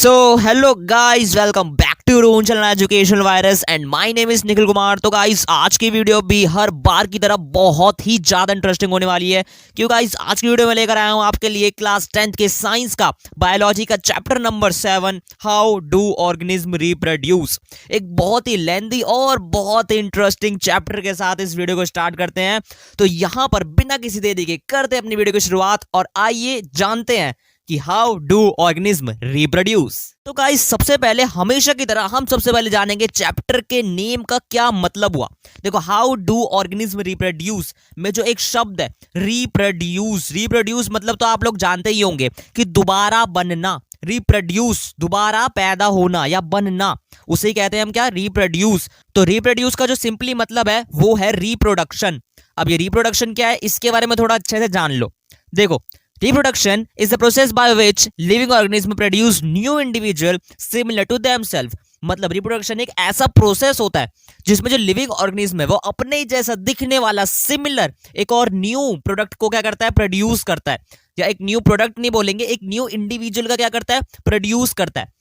So hello guys, welcome back to Ron channel education virus and my name is Nikhil Kumar. तो guys आज की video भी हर बार की तरह बहुत ही ज्यादा इंटरेस्टिंग होने वाली है, क्योंकि गाइस आज की वीडियो में लेकर आया हूं आपके लिए क्लास 10th के साइंस का बायोलॉजी का chapter number 7, how do organism reproduce. एक बहुत ही लेंथी और बहुत ही इंटरेस्टिंग चैप्टर के साथ इस वीडियो को स्टार्ट करते हैं। तो यहां पर बिना किसी देरी के करते अपनी वीडियो की शुरुआत और आइए जानते हैं कि हाउ डू ऑर्गेनिज्म रिप्रोड्यूस। तो गाइस सबसे पहले हमेशा की तरह हम सबसे पहले जानेंगे चैप्टर के नेम का क्या मतलब हुआ। देखो, हाउ डू ऑर्गेनिज्म रिप्रोड्यूस में जो एक शब्द है रिप्रोड्यूस, रिप्रोड्यूस मतलब तो आप लोग जानते ही होंगे कि दोबारा बनना। रिप्रोड्यूस दोबारा पैदा होना या बनना, उसे कहते हैं हम क्या, रिप्रोड्यूस। तो रिप्रोड्यूस का जो सिंपली मतलब है वो है रिप्रोडक्शन। अब ये रिप्रोडक्शन क्या है इसके बारे में थोड़ा अच्छे से जान लो। देखो, reproduction is the process by which living organism produce new individual similar to themselves। मतलब रिप्रोडक्शन एक ऐसा प्रोसेस होता है जिसमें जो लिविंग ऑर्गेनिज्म है वो अपने ही जैसा दिखने वाला सिमिलर एक और न्यू प्रोडक्ट को क्या करता है, प्रोड्यूस करता है। या एक न्यू प्रोडक्ट नहीं बोलेंगे, एक न्यू इंडिविजुअल का क्या करता है, प्रोड्यूस करता है।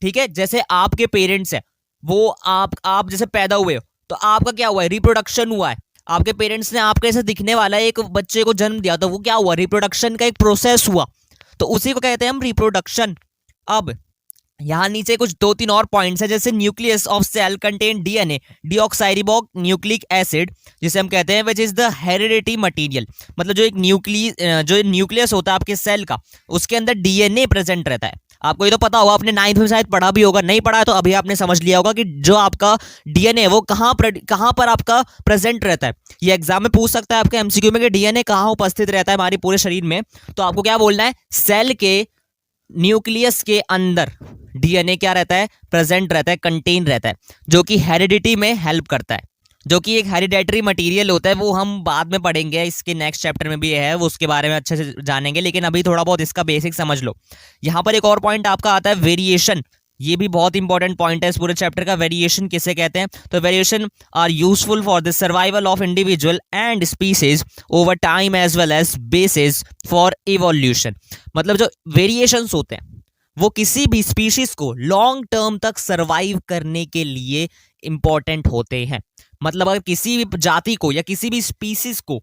ठीक है, जैसे आपके पेरेंट्स है, वो आप जैसे पैदा हुए हो तो आपका क्या हुआ है, रिप्रोडक्शन हुआ है। आपके पेरेंट्स ने आपके ऐसे दिखने वाला एक बच्चे को जन्म दिया, तो वो क्या हुआ, रिप्रोडक्शन का एक प्रोसेस हुआ। तो उसी को कहते हैं हम रिप्रोडक्शन। अब यहां नीचे कुछ 2-3 और पॉइंट्स है, जैसे nucleus of cell contain DNA deoxyribo nucleic acid, जिसे हम कहते हैं which is the heredity material. मतलब जो एक न्यूक्लियस होता है आपके सेल का, उसके अंदर डीएनए प्रेजेंट रहता है। आपको ये तो पता होगा, आपने 9th में शायद पढ़ा भी होगा, नहीं पढ़ा है तो अभी आपने समझ लिया होगा कि जो आपका डीएनए वो कहाँ पर आपका प्रेजेंट रहता है। ये एग्जाम में पूछ सकता है आपके एमसीक्यू में कि डीएनए कहाँ उपस्थित रहता है हमारे पूरे शरीर में। तो आपको क्या बोलना है, सेल के न्यूक्लियस के अंदर डीएनए क्या रहता है, प्रेजेंट रहता है, कंटेन रहता है, जो कि हेरिडिटी में हेल्प करता है, जो कि एक हेरिडेटरी मटेरियल होता है। वो हम बाद में पढ़ेंगे, इसके नेक्स्ट चैप्टर में भी है, वो उसके बारे में अच्छे से जानेंगे, लेकिन अभी थोड़ा बहुत इसका बेसिक समझ लो। यहां पर एक और पॉइंट आपका आता है वेरिएशन। ये भी बहुत इंपॉर्टेंट पॉइंट है इस पूरे चैप्टर का। वेरिएशन किसे कहते हैं, तो variation are useful for the survival of individual and species over time as well as basis for evolution. मतलब जो वेरिएशंस होते हैं वो किसी भी स्पीशीज को लॉन्ग टर्म तक सर्वाइव करने के लिए इंपॉर्टेंट होते हैं। मतलब अगर किसी भी जाति को या किसी भी स्पीसीज को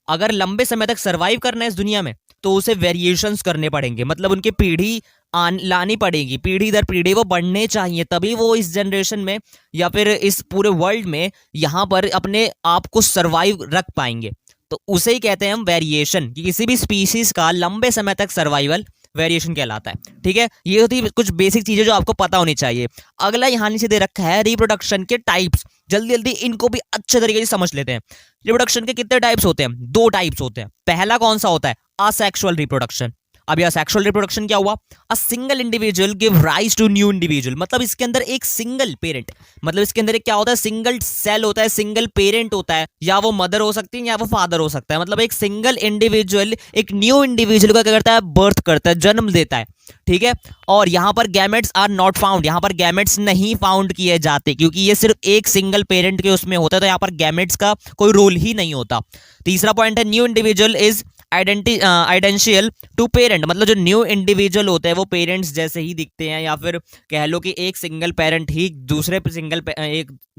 अगर लंबे समय तक सर्वाइव करना है इस दुनिया में, तो उसे वेरिएशंस करने पड़ेंगे। मतलब उनकी पीढ़ी लानी पड़ेगी, पीढ़ी दर पीढ़ी वो बढ़ने चाहिए, तभी वो इस जनरेशन में या फिर इस पूरे वर्ल्ड में यहाँ पर अपने आप को सर्वाइव रख पाएंगे। तो उसे ही कहते हैं हम वेरिएशन, कि किसी भी स्पीशीज का लंबे समय तक सर्वाइवल वेरिएशन कहलाता है। ठीक है, ये होती है कुछ बेसिक चीजें जो आपको पता होनी चाहिए। अगला यहाँ नीचे दे रखा है रिप्रोडक्शन के टाइप्स। जल्दी जल्दी इनको भी अच्छे तरीके से समझ लेते हैं। रिप्रोडक्शन के कितने टाइप्स होते हैं, 2 टाइप्स होते हैं। पहला कौन सा होता है, असेक्सुअल रिप्रोडक्शन। अब यह सेक्सुअल रिप्रोडक्शन क्या हुआ, a single individual give rise to new individual. मतलब इसके अंदर एक सिंगल पेरेंट, मतलब इसके अंदर एक क्या होता है, सिंगल सेल होता है, सिंगल पेरेंट होता है, या वो मदर हो सकती है या वो फादर हो सकता है। मतलब एक सिंगल इंडिविजुअल एक न्यू इंडिविजुअल का क्या करता है, बर्थ करता है, जन्म देता है। ठीक है, और यहां पर गैमेट्स आर नॉट फाउंड, यहां पर गैमेट्स नहीं फाउंड किए जाते, क्योंकि ये सिर्फ एक सिंगल पेरेंट के उसमें होता है, तो यहां पर गैमेट्स का कोई रोल ही नहीं होता। तीसरा पॉइंट है new individual is identical to parent. मतलब जो न्यू इंडिविजुअल होते हैं वो पेरेंट्स जैसे ही दिखते हैं, या फिर कह लो कि एक सिंगल पेरेंट ही एक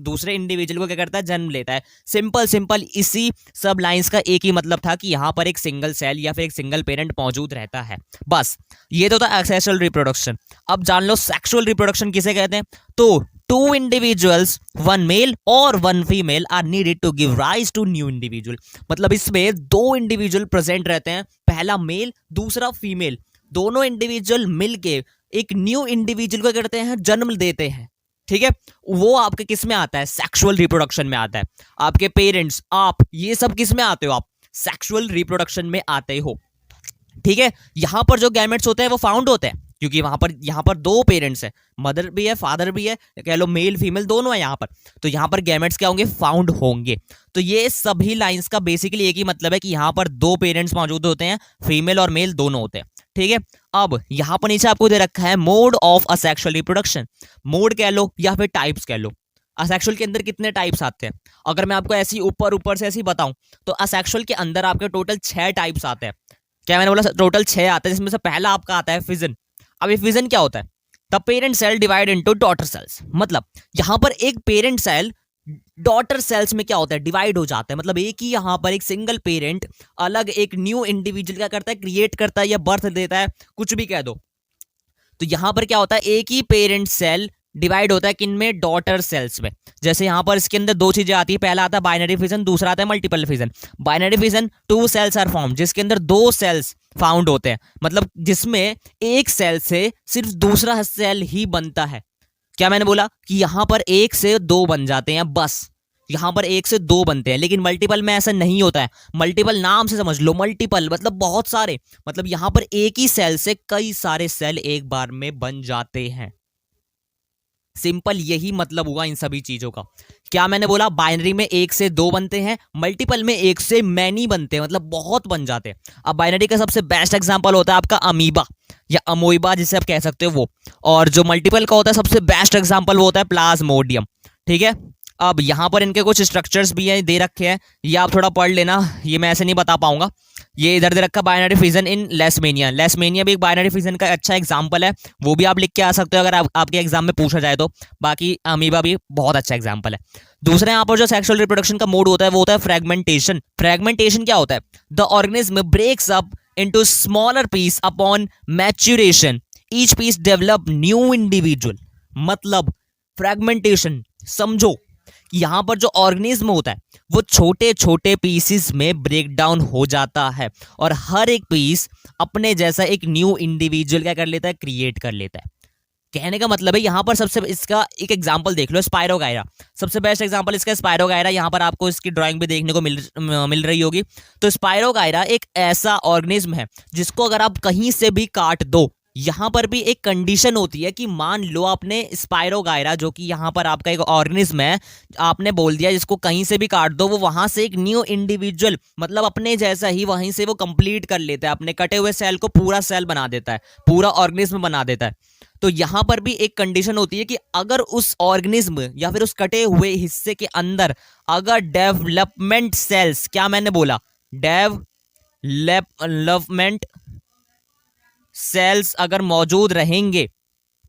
दूसरे इंडिविजुअल को क्या करता है, जन्म लेता है। सिंपल इसी सब लाइंस का एक ही मतलब था कि यहाँ पर एक सिंगल सेल या फिर एक सिंगल पेरेंट मौजूद रहता है। बस ये तो था एसेक्सुअल रिप्रोडक्शन। अब जान लो सेक्सुअल रिप्रोडक्शन किसे कहते हैं। तो 2 individuals, 1 male और 1 female are needed to give rise to new individual। मतलब इसमें 2 इंडिविजुअल प्रेजेंट रहते हैं, पहला मेल दूसरा फीमेल, दोनों इंडिविजुअल मिलके एक न्यू इंडिविजुअल को करते हैं, जन्म देते हैं। ठीक है, वो आपके किस में आता है, सेक्सुअल रिप्रोडक्शन में आता है। आपके पेरेंट्स, आप, ये सब किस में आते हो, आप सेक्सुअल रिप्रोडक्शन में आते हो। ठीक है, यहां पर जो गैमेट्स होते हैं वो फाउंड होते हैं, क्योंकि यहाँ पर 2 पेरेंट्स हैं, मदर भी है फादर भी है, कह लो मेल फीमेल दोनों है यहाँ पर। तो यहाँ पर गैमेट्स क्या होंगे, फाउंड होंगे। तो ये सभी लाइंस का बेसिकली एक ही मतलब है कि यहाँ पर 2 पेरेंट्स मौजूद होते हैं, फीमेल और मेल दोनों होते हैं। ठीक है, अब यहाँ पर नीचे आपको दे रखा है mode of asexual reproduction. Mode कह लो या फिर टाइप्स कह लो। असेक्सुअल के अंदर कितने टाइप्स आते हैं, अगर मैं आपको ऐसी ऊपर से ऐसी बताऊं तो असेक्सुअल के अंदर आपके टोटल 6 टाइप्स आते हैं। क्या मैंने बोला, टोटल 6 आते हैं, जिसमें से पहला आपका आता है फिजन। अब ये फिजन क्या होता है, the parent cell divide into daughter cells. मतलब यहां पर एक पेरेंट सेल डॉटर सेल्स में क्या होता है, डिवाइड हो जाता है। मतलब एक ही यहां पर एक सिंगल पेरेंट अलग एक न्यू इंडिविजुअल क्या करता है, क्रिएट करता है या बर्थ देता है, कुछ भी कह दो। तो यहां पर क्या होता है, एक ही पेरेंट सेल डिवाइड होता है किन में, डॉटर सेल्स में। जैसे यहां पर इसके अंदर दो चीजें आती है, पहला आता है बाइनरी फिजन, दूसरा आता है multiple fission. Binary fission, two cells are form, जिसके अंदर दो सेल्स फाउंड होते हैं, मतलब जिसमें एक सेल से सिर्फ दूसरा सेल ही बनता है। क्या मैंने बोला कि यहां पर एक से दो बन जाते हैं, बस यहां पर एक से दो बनते हैं। लेकिन मल्टीपल में ऐसा नहीं होता है। मल्टीपल नाम से समझ लो, मल्टीपल मतलब बहुत सारे, मतलब यहां पर एक ही सेल से कई सारे सेल एक बार में बन जाते हैं। सिंपल यही मतलब हुआ इन सभी चीजों का। क्या मैंने बोला, बाइनरी में एक से दो बनते हैं, मल्टीपल में एक से मैनी बनते हैं, मतलब बहुत बन जाते हैं। अब बाइनरी का सबसे बेस्ट एग्जांपल होता है आपका अमीबा या अमोइबा, जिसे आप कह सकते हो वो। और जो मल्टीपल का होता है सबसे बेस्ट एग्जांपल वो होता है प्लाज्मोडियम। ठीक है, अब यहां पर इनके कुछ स्ट्रक्चर्स भी हैं, दे रखे हैं, ये आप थोड़ा पढ़ लेना, ये मैं ऐसे नहीं बता पाऊंगा। ये इधर दे रखा बाइनरी फिजन इन लेसमेनिया। लेसमेनिया भी एक बाइनरी फिजन का अच्छा एग्जांपल है, वो भी आप लिख के आ सकते हो अगर आपके एग्जाम में पूछा जाए तो। बाकी अमीबा भी बहुत अच्छा एग्जांपल है। दूसरा यहाँ पर जो सेक्सुअल रिप्रोडक्शन का मोड होता है वो होता है फ्रेगमेंटेशन। फ्रेगमेंटेशन क्या होता है, the organism breaks up into smaller piece upon maturation, each piece develop new individual. मतलब फ्रेगमेंटेशन समझो कि यहां पर जो ऑर्गेनिज्म होता है वो छोटे छोटे पीसेस में ब्रेक डाउन हो जाता है, और हर एक पीस अपने जैसा एक न्यू इंडिविजुअल क्या कर लेता है, क्रिएट कर लेता है। कहने का मतलब है यहां पर सबसे इसका एक एग्जांपल देख लो, स्पाइरोगायरा। सबसे बेस्ट एग्जांपल इसका स्पाइरोगायरा, यहां पर आपको इसकी ड्राइंग भी देखने को मिल रही होगी। तो स्पाइरोगायरा एक ऐसा ऑर्गेनिज्म है जिसको अगर आप कहीं से भी काट दो, यहां पर भी एक कंडीशन होती है कि मान लो आपने स्पाइरोगायरा, जो कि यहां पर आपका एक ऑर्गेनिज्म है, आपने बोल दिया जिसको कहीं से भी काट दो वो वहां से एक न्यू इंडिविजुअल, मतलब अपने जैसा ही वहीं से वो कंप्लीट कर लेता है, अपने कटे हुए सेल को पूरा सेल बना देता है, पूरा ऑर्गेनिज्म बना देता है। तो यहां पर भी एक कंडीशन होती है कि अगर उस ऑर्गेनिज्म या फिर उस कटे हुए हिस्से के अंदर अगर डेवलपमेंट सेल्स, क्या मैंने बोला, डेवलपमेंट सेल्स अगर मौजूद रहेंगे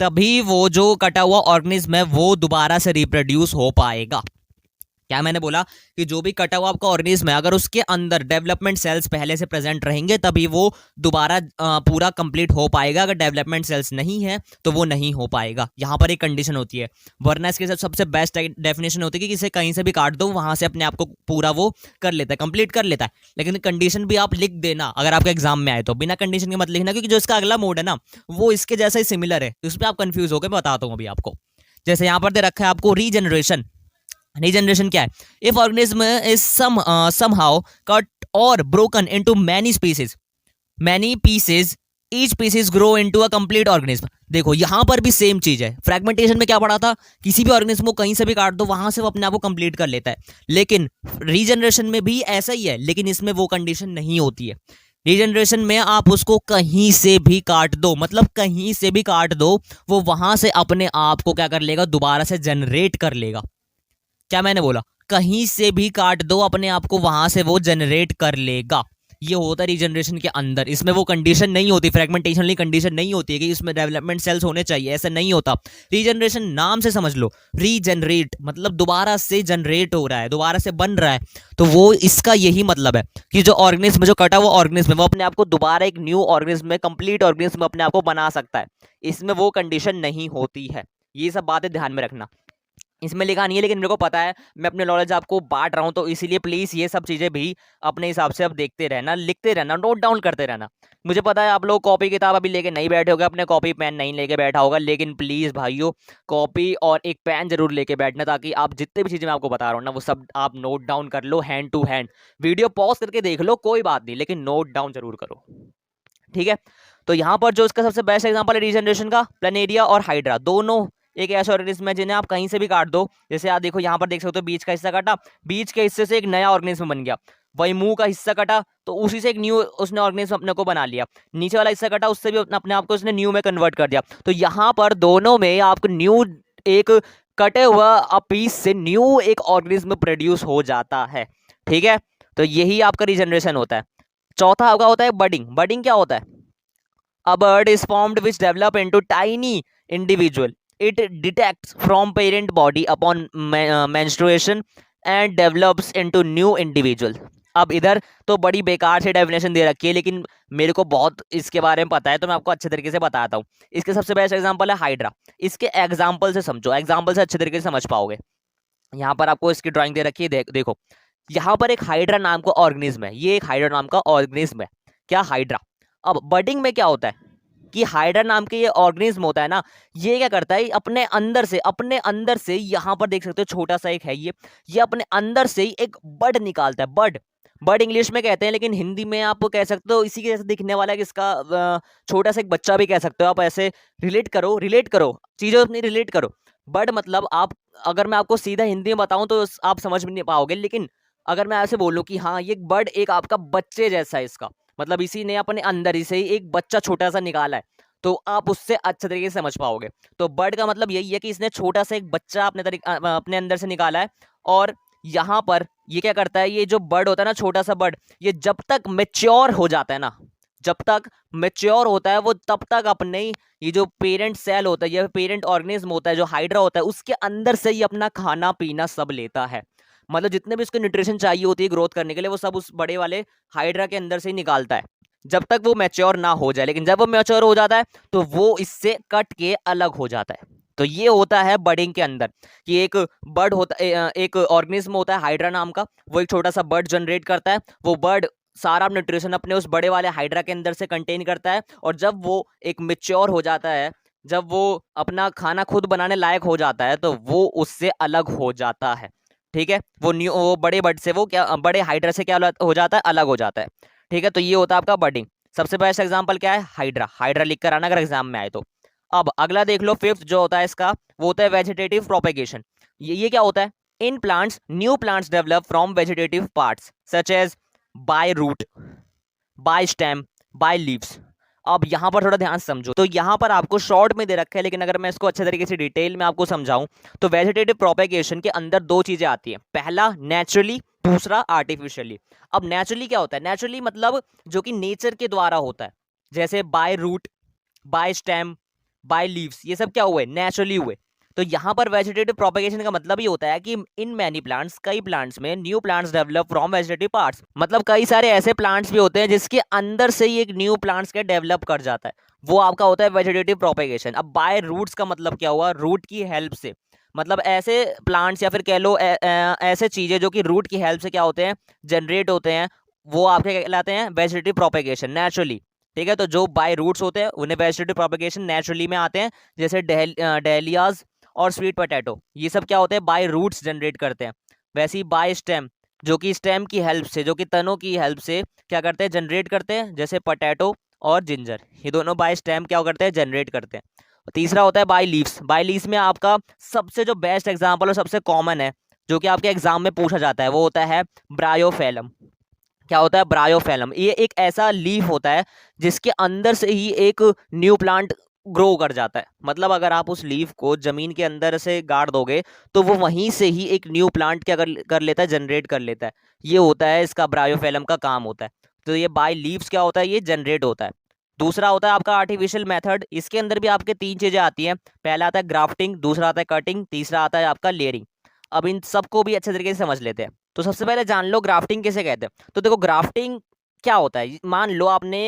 तभी वो जो कटा हुआ ऑर्गेनिज्म है वो दोबारा से रिप्रोड्यूस हो पाएगा। क्या मैंने बोला कि जो भी कटा हुआ आपका ऑर्गेनिज्म है अगर उसके अंदर डेवलपमेंट सेल्स पहले से प्रेजेंट रहेंगे तभी वो दोबारा पूरा कंप्लीट हो पाएगा। अगर डेवलपमेंट सेल्स नहीं है तो वो नहीं हो पाएगा। यहां पर एक कंडीशन होती है, वरना इसके साथ सबसे बेस्ट डेफिनेशन होती है कि इसे कहीं से भी काट दो वहां से अपने आप को पूरा वो कर लेता है, कंप्लीट कर लेता है। लेकिन कंडीशन भी आप लिख देना अगर आपके एग्जाम में आए तो, बिना कंडीशन के मत लिखना, क्योंकि जो इसका अगला मोड है ना वो इसके जैसा ही सिमिलर है, उस पर आप कंफ्यूज होकर बताता हूँ अभी आपको। जैसे यहाँ पर दे रखा है आपको रीजनरेशन। रीजनरेशन क्या है, if organism is somehow cut or broken into many pieces each pieces grow into a complete organism। देखो यहां पर भी सेम चीज है। फ्रेगमेंटेशन में क्या पढ़ा था, किसी भी ऑर्गेनिज्म को कहीं से भी काट दो वहां से वो अपने आप को कंप्लीट कर लेता है। लेकिन रीजनरेशन में भी ऐसा ही है, लेकिन इसमें वो कंडीशन नहीं होती है। रीजनरेशन में आप उसको कहीं से भी काट दो, मतलब कहीं से भी काट दो, वो वहां से अपने आप को क्या कर लेगा, दोबारा से जनरेट कर लेगा। क्या मैंने बोला, कहीं से भी काट दो अपने आप को वहां से वो जनरेट कर लेगा। ये होता है रीजनरेशन के अंदर। इसमें वो कंडीशन नहीं होती, फ्रेगमेंटेशन वाली कंडीशन नहीं होती है कि इसमें डेवलपमेंट सेल्स होने चाहिए, ऐसा नहीं होता। रीजनरेशन नाम से समझ लो, रीजनरेट मतलब दोबारा से जनरेट हो रहा है, दोबारा से बन रहा है। तो वो इसका यही मतलब है कि जो ऑर्गेनिज्म, जो कटा हुआ ऑर्गेनिज्म है वो अपने आप को दोबारा एक न्यू ऑर्गेनिज्म में, कंप्लीट ऑर्गेनिज्म अपने आप को बना सकता है। इसमें वो कंडीशन नहीं होती है। ये सब बातें ध्यान में रखना। इसमें लिखा नहीं है लेकिन मेरे को पता है, मैं अपने नॉलेज आपको बांट रहा हूं, तो इसीलिए प्लीज ये सब चीजें भी अपने हिसाब से अब देखते रहना, लिखते रहना, नोट डाउन करते रहना। मुझे पता है आप लोग कॉपी किताब अभी लेके नहीं बैठे होगे, अपने कॉपी पेन नहीं लेके बैठा होगा, लेकिन प्लीज भाइयों कॉपी और एक पेन जरूर लेके बैठना, ताकि आप जितने भी चीजें मैं आपको बता रहा हूँ ना वो सब आप नोट डाउन कर लो, hand to hand. Video pause करके देख लो कोई बात नहीं, लेकिन नोट डाउन जरूर करो, ठीक है। तो यहाँ पर जो इसका सबसे बेस्ट एग्जांपल है रीजनरेशन का, प्लानेरिया और हाइड्रा, दोनों एक ऐसे ऑर्गेनिज्म है जिन्हें आप कहीं से भी काट दो। जैसे आप देखो यहाँ पर देख सकते हो, बीच का हिस्सा काटा, बीच के हिस्से से एक नया ऑर्गेनिज्म बन गया। वही मुंह का हिस्सा कटा तो उसी से एक न्यू उसने ऑर्गेनिज्म अपने को बना लिया। नीचे वाला हिस्सा कटा, उससे भी अपने आप को उसने न्यू में कन्वर्ट कर दिया। तो यहाँ पर दोनों में आपको न्यू, एक कटे हुआ पीस से न्यू एक ऑर्गेनिज्म प्रोड्यूस हो जाता है, ठीक है। तो यही आपका रीजनरेशन होता है। चौथा आपका होता है बडिंग। बडिंग क्या होता है, A bird is formed which develop into tiny individual. It detects from parent body upon menstruation and develops into new individual. अब इधर तो बड़ी बेकार से डेफिनेशन दे रखी है, लेकिन मेरे को बहुत इसके बारे में पता है तो मैं आपको अच्छे तरीके से बताता हूँ। इसके सबसे बेस्ट एग्जांपल है हाइड्रा। इसके एग्जांपल से समझो, एग्जांपल से अच्छे तरीके से समझ पाओगे। यहाँ पर आपको इसकी ड्राइंग दे रखी है, देखो यहाँ पर एक हाइड्रा नाम का ऑर्गेनिज्म है, ये एक हाइड्रा नाम का ऑर्गेनिज्म है। क्या? हाइड्रा। अब बडिंग में क्या होता है कि हाइड्रा नाम के ये ऑर्गेनिज्म होता है ना, ये क्या करता है, अपने अंदर से यहाँ पर देख सकते हो छोटा सा एक है ये अपने अंदर से ही एक बड निकालता है। बड इंग्लिश में कहते हैं, लेकिन हिंदी में आप कह सकते हो इसी के जैसे दिखने वाला है, इसका छोटा सा एक बच्चा भी कह सकते हो आप। ऐसे रिलेट करो चीजों अपनी रिलेट करो। बड मतलब आप, अगर मैं आपको सीधा हिंदी में बताऊं तो आप समझ भी नहीं पाओगे, लेकिन अगर मैं ऐसे बोलूं कि हाँ ये बड एक आपका बच्चे जैसा है, इसका मतलब इसी ने अपने अंदर ही से ही एक बच्चा छोटा सा निकाला है, तो आप उससे अच्छे तरीके से समझ पाओगे। तो बर्ड का मतलब यही है कि इसने छोटा सा एक बच्चा अपने अंदर से निकाला है। और यहाँ पर ये क्या करता है, ये जो बर्ड होता है ना, छोटा सा बर्ड, ये जब तक मेच्योर हो जाता है ना, जब तक मेच्योर होता है वो, तब तक अपने ये जो पेरेंट सेल होता है, ये पेरेंट ऑर्गेनिज्म होता है जो हाइड्रा होता है, उसके अंदर से ही अपना खाना पीना सब लेता है। मतलब जितने भी उसको न्यूट्रिशन चाहिए होती है ग्रोथ करने के लिए, वो सब उस बड़े वाले हाइड्रा के अंदर से ही निकालता है, जब तक वो मैच्योर ना हो जाए। लेकिन जब वो मैच्योर हो जाता है तो वो इससे कट के अलग हो जाता है। तो ये होता है बर्डिंग के अंदर कि एक बर्ड होता है, एक ऑर्गेनिज्म होता है हाइड्रा नाम का, वो एक छोटा सा बर्ड जनरेट करता है। वो बर्ड सारा न्यूट्रिशन अपने उस बड़े वाले हाइड्रा के अंदर से कंटेन करता है, और जब वो एक मैच्योर हो जाता है, जब वो अपना खाना खुद बनाने लायक हो जाता है, तो वो उससे अलग हो जाता है। ठीक है, वो बड़े बर्ड से, वो क्या बड़े हाइड्रा से क्या हो जाता है, अलग हो जाता है। ठीक है, तो ये होता है आपका बर्डिंग। सबसे बेस्ट एग्जांपल क्या है? हाइड्रा लिख कर आना अगर एग्जाम में आए तो। अब अगला देख लो, फिफ्थ जो होता है इसका, वो होता है वेजिटेटिव प्रोपेगेशन। ये क्या होता है? In plants new plants develop from vegetative parts such as by root, by stem, by leaves. अब यहाँ पर थोड़ा ध्यान समझो, तो यहाँ पर आपको शॉर्ट में दे रखा है, लेकिन अगर मैं इसको अच्छे तरीके से डिटेल में आपको समझाऊं तो वेजिटेटिव प्रोपेगेशन के अंदर दो चीजें आती हैं, पहला नेचुरली, दूसरा आर्टिफिशियली। अब नेचुरली क्या होता है? नेचुरली मतलब जो कि नेचर के द्वारा होता है, जैसे by root, by stem, by leaves, ये सब क्या हुए? नेचुरली हुए। तो यहाँ पर वेजिटेटिव प्रोपेगेशन का मतलब ये होता है कि इन मैनी प्लांट्स, कई प्लांट्स में new plants develop from vegetative parts, मतलब कई सारे ऐसे प्लांट्स भी होते हैं जिसके अंदर से ही एक न्यू प्लांट्स के डेवलप कर जाता है, वो आपका होता है वेजिटेटिव प्रोपेगेशन। अब बाय रूट्स का मतलब क्या हुआ? रूट की हेल्प से, मतलब ऐसे प्लांट्स या फिर कह लो ऐसे चीजें जो कि रूट की हेल्प से क्या होते हैं, जनरेट होते हैं, वो आपके कहलाते हैं वेजिटेटिव प्रोपेगेशन नेचुरली। ठीक है, तो जो बाय रूट्स होते हैं उन्हें वेजिटेटिव प्रोपेगेशन नेचुरली में आते हैं, जैसे डेलियाज और स्वीट पोटैटो, ये सब क्या होते हैं? बाय रूट्स जनरेट करते हैं। वैसे ही बाय स्टेम, जो कि स्टेम की हेल्प से, जो कि तनों की हेल्प से क्या करते हैं? जनरेट करते हैं, जैसे पोटैटो और जिंजर, ये दोनों बाय स्टेम क्या करते हैं? जनरेट करते हैं। तीसरा होता है बाय लीव्स। बाय लीव्स में आपका सबसे जो बेस्ट एग्जाम्पल और सबसे कॉमन है, जो कि आपके एग्जाम में पूछा जाता है, वो होता है ब्रायोफेलम। क्या होता है? ब्रायोफेलम। ये एक ऐसा लीफ होता है जिसके अंदर से ही एक न्यू प्लांट ग्रो कर जाता है। मतलब अगर आप उस लीफ को जमीन के अंदर से गाड़ दोगे तो वो वहीं से ही एक न्यू प्लांट क्या कर लेता है? जनरेट कर लेता है। ये होता है इसका ब्रायोफेलम का काम होता है। तो ये बाय लीव्स क्या होता है? ये जनरेट होता है। दूसरा होता है आपका आर्टिफिशियल मेथड। इसके अंदर भी आपके तीन चीजें आती हैं, पहला आता है ग्राफ्टिंग, दूसरा आता है कटिंग, तीसरा आता है आपका लेयरिंग। अब इन सबको भी अच्छे तरीके से समझ लेते हैं। तो सबसे पहले जान लो ग्राफ्टिंग किसे कहते हैं। तो देखो ग्राफ्टिंग क्या होता है, मान लो आपने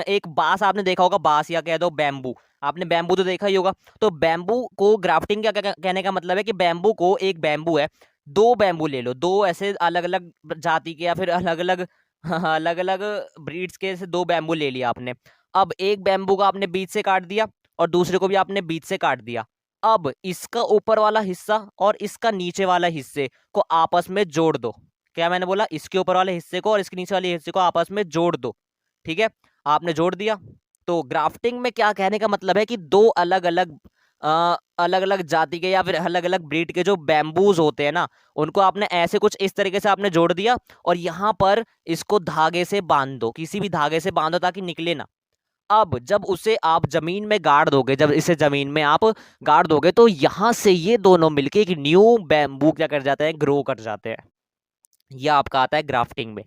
एक बांस आपने देखा होगा, बांस या कह दो बैम्बू, आपने बैम्बू तो देखा ही होगा। तो बैम्बू को ग्राफ्टिंग क्या कहने का मतलब है कि बैम्बू को, एक बैम्बू है, दो बैम्बू ले लो, दो ऐसे अलग अलग जाति के या फिर अलग अलग अलग अलग ब्रीड्स के, दो बैम्बू ले लिया आपने। अब एक बैम्बू को आपने बीच से काट दिया और दूसरे को भी आपने बीच से काट दिया। अब इसका ऊपर वाला हिस्सा और इसका नीचे वाला हिस्से को आपस में जोड़ दो। क्या मैंने बोला? इसके ऊपर वाले हिस्से को और इसके नीचे वाले हिस्से को आपस में जोड़ दो। ठीक है, आपने जोड़ दिया। तो ग्राफ्टिंग में क्या कहने का मतलब है कि दो अलग अलग जाति के या फिर अलग अलग ब्रीड के जो बैम्बूज होते हैं ना, उनको आपने ऐसे कुछ इस तरीके से आपने जोड़ दिया और यहाँ पर इसको धागे से बांध दो, किसी भी धागे से बांधो ताकि निकले ना। अब जब उसे आप जमीन में गाड़ दोगे, जब इसे जमीन में आप गाड़ दोगे, तो यहां से ये दोनों मिलके एक न्यू बैम्बू क्या कर जाते हैं? ग्रो कर जाते हैं। यह आपका आता है ग्राफ्टिंग में।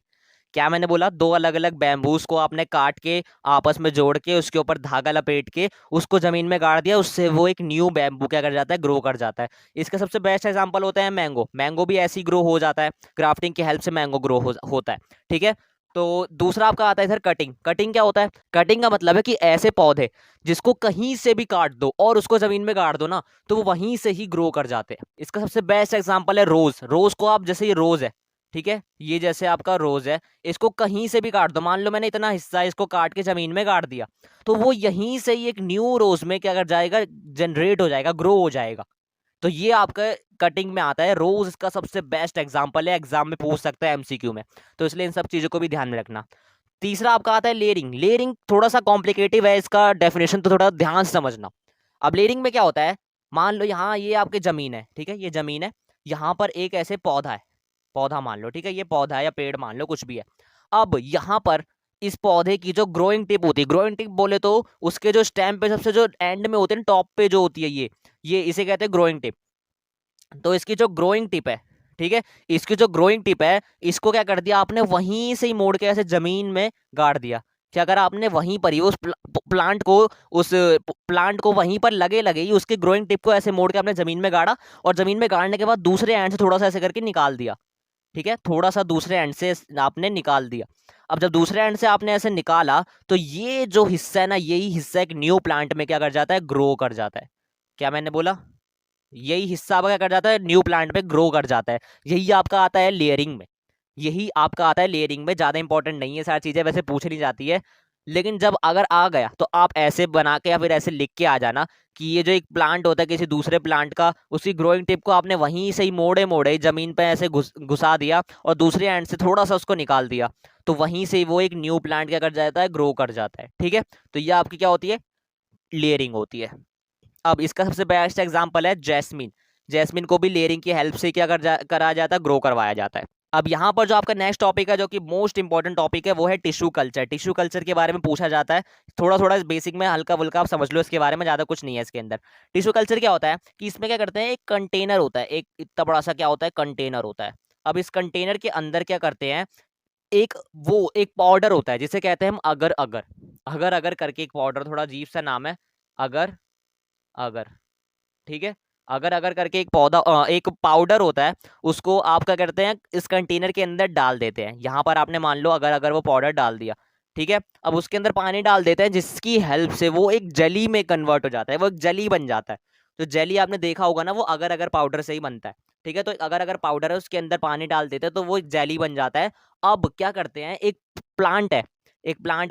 क्या मैंने बोला, दो अलग अलग बैम्बूस को आपने काट के आपस में जोड़ के उसके ऊपर धागा लपेट के उसको जमीन में गाड़ दिया, उससे वो एक न्यू बैम्बू क्या कर जाता है, ग्रो कर जाता है। इसका सबसे बेस्ट एग्जांपल होता है मैंगो। मैंगो भी ऐसी ग्रो हो जाता है, ग्राफ्टिंग की हेल्प से मैंगो ग्रो होता है। ठीक है। तो दूसरा आपका आता है इधर कटिंग। कटिंग क्या होता है? कटिंग का मतलब है कि ऐसे पौधे जिसको कहीं से भी काट दो और उसको जमीन में गाड़ दो ना, तो वो वहीं से ही ग्रो कर जाते हैं। इसका सबसे बेस्ट एग्जांपल है रोज। रोज को आप, जैसे ये रोज है, ठीक है, ये जैसे आपका रोज है, इसको कहीं से भी काट दो, मान लो मैंने इतना हिस्सा इसको काट के जमीन में गाड़ दिया, तो वो यहीं से ही एक न्यू रोज में क्या कर जाएगा, जनरेट हो जाएगा, ग्रो हो जाएगा। तो ये आपका कटिंग में आता है। रोज इसका सबसे बेस्ट एग्जांपल है, एग्जाम में पूछ सकता है एमसीक्यू में, तो इसलिए इन सब चीजों को भी ध्यान में रखना। तीसरा आपका आता है लेयरिंग। लेयरिंग थोड़ा सा कॉम्प्लिकेटिव है, इसका डेफिनेशन तो थोड़ा ध्यान से समझना। अब लेयरिंग में क्या होता है, मान लो यहाँ ये आपकी जमीन है, ठीक है, ये जमीन है, यहाँ पर एक ऐसे पौधा है, पौधा मान लो, ठीक है, ये पौधा है या पेड़ मान लो, कुछ भी है। अब यहाँ पर इस पौधे की जो ग्रोइंग टिप होती है, ग्रोइंग टिप बोले तो उसके जो स्टेम पे सबसे जो एंड में होते हैं, टॉप पे जो होती है, ये इसे कहते हैं ग्रोइंग टिप। तो इसकी जो ग्रोइंग टिप है, ठीक है, इसकी जो ग्रोइंग टिप है, इसको क्या कर दिया आपने, वहीं से ही मोड़ के ऐसे जमीन में गाड़ दिया। क्या करा आपने, वहीं पर ही उस प्लांट को वहीं पर लगे लगे ही उसकी ग्रोइंग टिप को ऐसे मोड़ के आपने जमीन में गाड़ा, और जमीन में गाड़ने के बाद दूसरे एंड से थोड़ा सा ऐसे करके निकाल दिया। ठीक है, थोड़ा सा दूसरे एंड से आपने निकाल दिया। अब जब दूसरे एंड से आपने ऐसे निकाला, तो ये जो हिस्सा है ना, यही हिस्सा एक न्यू प्लांट में क्या कर जाता है, ग्रो कर जाता है। क्या मैंने बोला, यही हिस्सा आपका क्या कर जाता है, न्यू प्लांट पे ग्रो कर जाता है। यही आपका आता है लेयरिंग में। यही आपका आता है लेयरिंग में। ज़्यादा इंपॉर्टेंट नहीं है, सारी चीज़ें वैसे पूछ ली जाती है, लेकिन जब अगर आ गया तो आप ऐसे बना के या फिर ऐसे लिख के आ जाना कि ये जो एक प्लांट होता है किसी दूसरे प्लांट का, उसी ग्रोइंग टिप को आपने वहीं से ही मोड़े मोड़े जमीन पे ऐसे घुसा दिया और दूसरे एंड से थोड़ा सा उसको निकाल दिया, तो वहीं से वो एक न्यू प्लांट क्या कर जाता है, ग्रो कर जाता है। ठीक है, तो ये आपकी क्या होती है, लेयरिंग होती है। अब इसका सबसे बेस्ट एग्जांपल है जैस्मिन। जैस्मिन को भी लेयरिंग की हेल्प से क्या करा जाता है, ग्रो करवाया जाता है। अब यहाँ पर जो आपका नेक्स्ट टॉपिक है, जो कि मोस्ट इंपॉर्टेंट टॉपिक है, वो है टिश्यू कल्चर। टिश्यू कल्चर के बारे में पूछा जाता है, थोड़ा थोड़ा बेसिक में हल्का फुल्का आप समझ लो, इसके बारे में ज़्यादा कुछ नहीं है इसके अंदर। टिश्यू कल्चर क्या होता है कि इसमें क्या करते हैं, एक कंटेनर होता है, एक इतना बड़ा सा क्या होता है, कंटेनर होता है। अब इस कंटेनर के अंदर क्या करते हैं, एक पाउडर होता है जिसे कहते हैं हम अगर अगर। अगर अगर करके एक पाउडर, थोड़ा अजीब सा नाम है, अगर अगर, ठीक है, अगर अगर करके एक पाउडर होता है, उसको आप क्या करते हैं, इस कंटेनर के अंदर डाल देते हैं। यहाँ पर आपने मान लो अगर अगर वो पाउडर डाल दिया, ठीक है, अब उसके अंदर पानी डाल देते हैं, जिसकी हेल्प से वो एक जली में कन्वर्ट हो जाता है, वो एक जली बन जाता है। तो जली आपने देखा होगा ना, वो अगर अगर पाउडर से ही बनता है। ठीक है, तो अगर अगर पाउडर है, उसके अंदर पानी डाल देते हैं तो वो एक जेली बन जाता है। अब क्या करते हैं, एक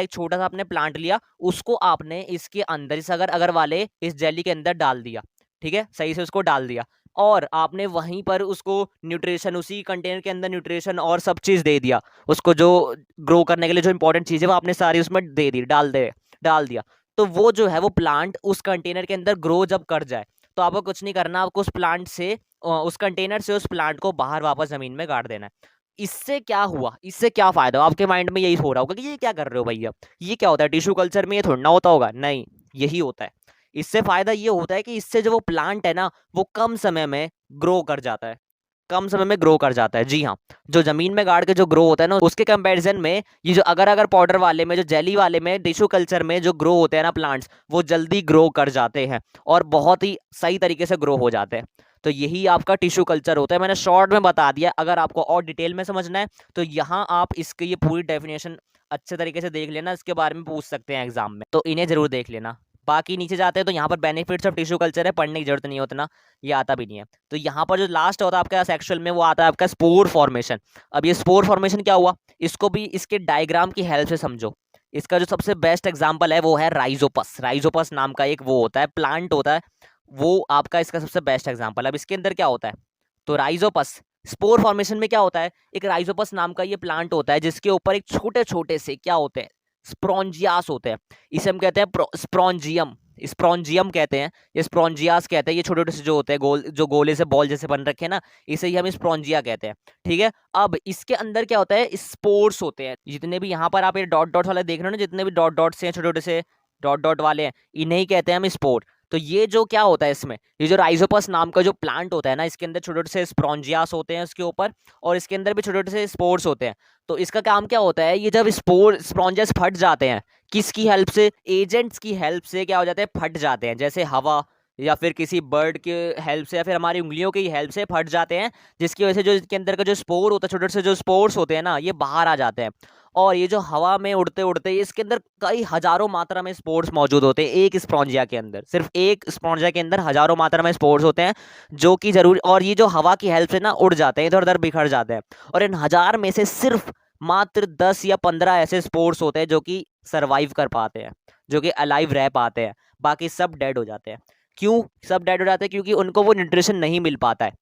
छोटा सा आपने प्लांट लिया, उसको आपने इसके अंदर, इस अगर अगर वाले इस जेली के अंदर डाल दिया। ठीक है, सही से उसको डाल दिया, और आपने वहीं पर उसको न्यूट्रिशन, उसी कंटेनर के अंदर न्यूट्रिशन और सब चीज़ दे दिया उसको, जो ग्रो करने के लिए जो इंपॉर्टेंट चीज़ है वो आपने सारी उसमें दे दी, डाल दिया। तो वो जो है, वो प्लांट उस कंटेनर के अंदर ग्रो जब कर जाए, तो आपको कुछ नहीं करना, आपको उस प्लांट से, उस कंटेनर से उस प्लांट को बाहर वापस जमीन में गाड़ देना है। इससे क्या हुआ, इससे क्या फायदा, आपके माइंड में यही हो रहा होगा कि ये क्या कर रहे हो भैया, ये क्या होता है, टिश्यू कल्चर में ये थोड़ा ना होता होगा। नहीं, यही होता है। इससे फायदा ये होता है कि इससे जो वो प्लांट है ना, वो कम समय में ग्रो कर जाता है, कम समय में ग्रो कर जाता है। जी हाँ, जो जमीन में गाड़ के जो ग्रो होता है ना, उसके कंपैरिजन में ये जो अगर अगर पाउडर वाले में, जो जेली वाले में, टिश्यू कल्चर में जो ग्रो होते हैं ना प्लांट्स, वो जल्दी ग्रो कर जाते हैं और बहुत ही सही तरीके से ग्रो हो जाते हैं। तो यही आपका टिश्यू कल्चर होता है। मैंने शॉर्ट में बता दिया, अगर आपको और डिटेल में समझना है तो यहाँ आप इसके ये पूरी डेफिनेशन अच्छे तरीके से देख लेना, इसके बारे में पूछ सकते हैं एग्जाम में, तो इन्हें जरूर देख लेना। बाकी नीचे जाते हैं तो यहाँ पर बेनिफिट्स ऑफ टिश्यू कल्चर है, पढ़ने की जरूरत नहीं होता ना, ये आता भी नहीं है। तो यहाँ पर जो लास्ट होता है आपका सेक्शुअल में, वो आता है आपका स्पोर फॉर्मेशन। अब ये स्पोर फॉर्मेशन क्या हुआ, इसको भी इसके डायग्राम की हेल्प से समझो। इसका जो सबसे बेस्ट एग्जाम्पल है वो है राइजोपस। राइजोपस नाम का एक वो होता है, प्लांट होता है, वो आपका इसका सबसे बेस्ट एग्जाम्पल। अब इसके अंदर क्या होता है, तो राइजोपस स्पोर फॉर्मेशन में क्या होता है, एक राइजोपस नाम का ये प्लांट होता है, जिसके ऊपर एक छोटे छोटे से क्या होते हैं, स्प्रोंजियास होते हैं। इसे हम कहते हैं स्प्रोंजियम, स्प्रोंजियम कहते हैं, ये स्प्रोंजियास कहते हैं। ये छोटे छोटे से जो होते हैं गोल, जो गोले से बॉल जैसे बन रखे हैं ना, इसे ही हम स्प्रोंजिया कहते हैं। ठीक है, अब इसके अंदर क्या होता है, स्पोर्स होते हैं। जितने भी यहाँ पर आप ये डॉट डॉट वाले देख रहे हो ना, जितने भी डॉट डॉट से छोटे छोटे से डॉट डॉट वाले हैं, इन्हें ही कहते हैं हम स्पोर। तो ये जो क्या होता है इसमें, ये जो राइजोपस नाम का जो प्लांट होता है ना, इसके अंदर छोटे छोटे से स्पॉन्जियास होते हैं इसके ऊपर, और इसके अंदर भी छोटे छोटे से स्पोर्स होते हैं। तो इसका काम क्या होता है, ये जब स्पॉन्जियास फट जाते हैं, किसकी हेल्प से, एजेंट्स की हेल्प से क्या हो जाते हैं, फट जाते हैं, जैसे हवा या फिर किसी बर्ड के हेल्प से या फिर हमारी उंगलियों की हेल्प से फट जाते हैं, जिसकी वजह से जो इसके अंदर का जो स्पोर होता है, छोटे छोटे से जो स्पोर्स होते हैं ना, ये बाहर आ जाते हैं। और ये जो हवा में उड़ते उड़ते इसके अंदर कई हजारों मात्रा में स्पोर्स मौजूद होते हैं, एक स्पॉन्जिया के अंदर, सिर्फ एक स्पॉन्जिया के अंदर हजारों मात्रा में स्पोर्स होते हैं जो कि जरूरी, और ये जो हवा की हेल्प से ना उड़ जाते हैं, इधर उधर बिखर जाते हैं। और इन हजार में से सिर्फ मात्र 10 या 15 ऐसे स्पोर्स होते हैं जो कि सरवाइव कर पाते हैं, जो कि अलाइव रह पाते हैं, बाकी सब डेड हो जाते हैं। क्यों सब डेड हो जाते हैं, क्योंकि उनको वो न्यूट्रिशन नहीं मिल पाता है।